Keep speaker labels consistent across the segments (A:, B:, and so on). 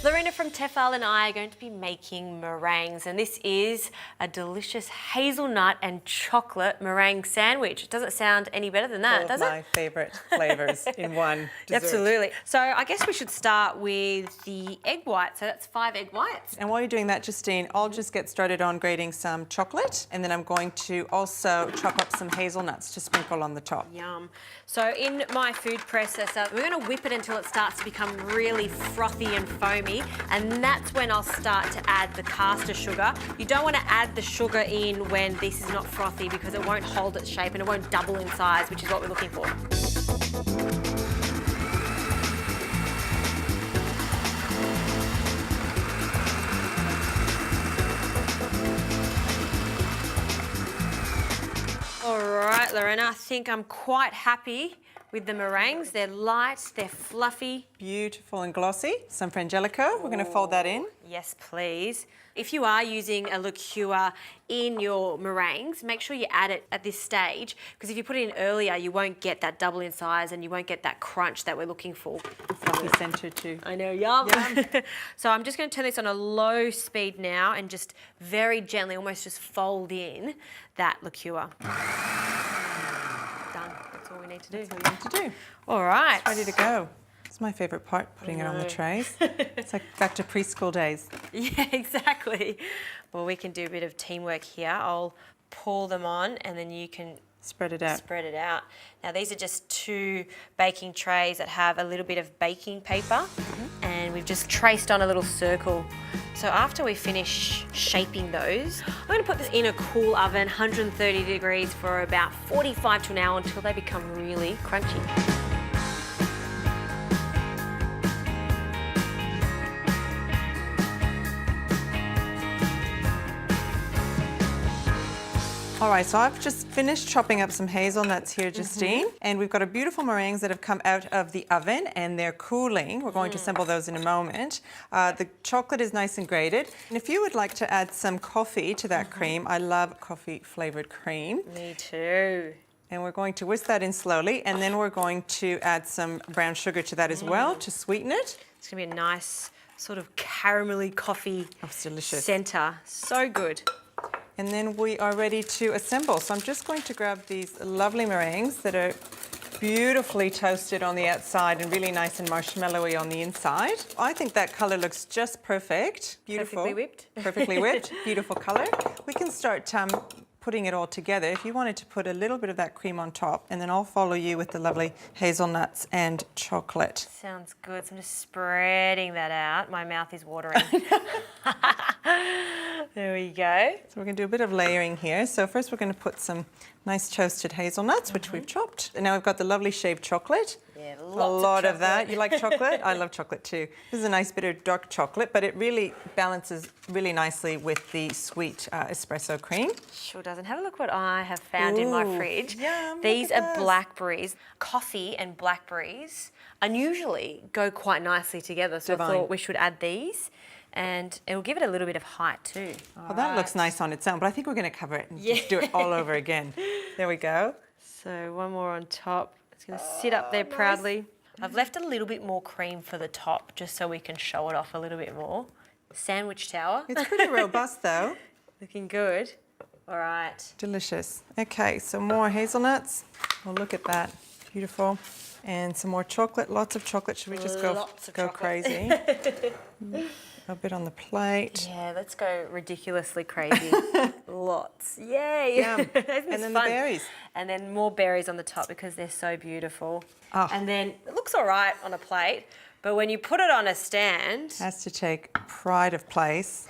A: Lorena from Tefal and I are going to be making meringues, and this is a delicious hazelnut and chocolate meringue sandwich. It doesn't sound any better than that, does it?
B: All of my favourite flavours in one dessert.
A: Absolutely. So I guess we should start with the egg white. So that's 5 egg whites.
B: And while you're doing that, Justine, I'll just get started on grating some chocolate, and then I'm going to also chop up some hazelnuts to sprinkle on the top.
A: Yum. So in my food processor, we're going to whip it until it starts to become really frothy and foamy, and that's when I'll start to add the caster sugar. You don't want to add the sugar in when this is not frothy because it won't hold its shape and it won't double in size, which is what we're looking for. All right, Lorena, I think I'm quite happy with the meringues. They're light, they're fluffy.
B: Beautiful and glossy. Some frangelico. We're going to fold that in.
A: Yes, please. If you are using a liqueur in your meringues, make sure you add it at this stage, because if you put it in earlier, you won't get that double in size and you won't get that crunch that we're looking for.
B: Fluffy centre too.
A: I know, yum. So I'm just going to turn this on a low speed now and just very gently, almost just fold in that liqueur. Done. That's all we need to do.
B: That's all you need to do.
A: All right.
B: It's ready to go. It's my favourite part, putting it on the trays. It's like back to preschool days.
A: Yeah, exactly. Well, we can do a bit of teamwork here. I'll pour them on and then you can
B: spread it out.
A: Spread it out. Now these are just 2 baking trays that have a little bit of baking paper, and we've just traced on a little circle. So after we finish shaping those, I'm going to put this in a cool oven, 130 degrees for about 45 to an hour until they become really crunchy.
B: All right, so I've just finished chopping up some hazelnuts here, Justine, and we've got a beautiful meringues that have come out of the oven and they're cooling. We're going to assemble those in a moment. The chocolate is nice and grated. And if you would like to add some coffee to that cream, I love coffee flavored cream.
A: Me too.
B: And we're going to whisk that in slowly, and then we're going to add some brown sugar to that as well to sweeten it.
A: It's going to be a nice sort of caramelly coffee centre. So good.
B: And then we are ready to assemble. So I'm just going to grab these lovely meringues that are beautifully toasted on the outside and really nice and marshmallowy on the inside. I think that colour looks just perfect. Beautiful.
A: Perfectly whipped.
B: Perfectly whipped. Beautiful colour. We can start putting it all together. If you wanted to put a little bit of that cream on top, and then I'll follow you with the lovely hazelnuts and chocolate.
A: Sounds good. So I'm just spreading that out. My mouth is watering. There we go.
B: So we're going to do a bit of layering here. So first we're going to put some nice toasted hazelnuts, which we've chopped. And now we've got the lovely shaved chocolate.
A: Yeah,
B: a lot of that. You like chocolate? I love chocolate too. This is a nice bit of dark chocolate, but it really balances really nicely with the sweet espresso cream.
A: Sure does. And have a look what I have found in my fridge.
B: Yum,
A: These are blackberries. Coffee and blackberries unusually go quite nicely together, so I thought we should add these. And it'll give it a little bit of height too.
B: Well, that looks nice on its own, but I think we're going to cover it and just do it all over again. There we go.
A: So one more on top. It's going to sit up there proudly. I've left a little bit more cream for the top just so we can show it off a little bit more. Sandwich tower.
B: It's pretty robust though.
A: Looking good. All right.
B: Delicious. Okay, so more hazelnuts. Well, look at that. Beautiful. And some more chocolate. Lots of chocolate. Should we just go crazy? A bit on the plate.
A: Yeah, let's go ridiculously crazy. Lots. Yay.
B: Yum. And then the berries.
A: And then more berries on the top because they're so beautiful.
B: Oh.
A: And then it looks all right on a plate, but when you put it on a stand...
B: Has to take pride of place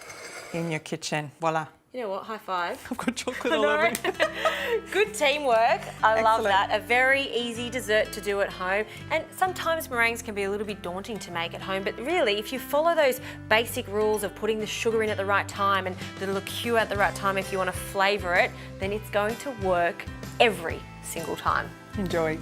B: in your kitchen. Voila.
A: You know what? High five.
B: I've got chocolate all over me.
A: Good teamwork. I love
B: Excellent.
A: that. A very easy dessert to do at home. And sometimes meringues can be a little bit daunting to make at home, but really, if you follow those basic rules of putting the sugar in at the right time and the liqueur at the right time if you want to flavour it, then it's going to work every single time.
B: Enjoy.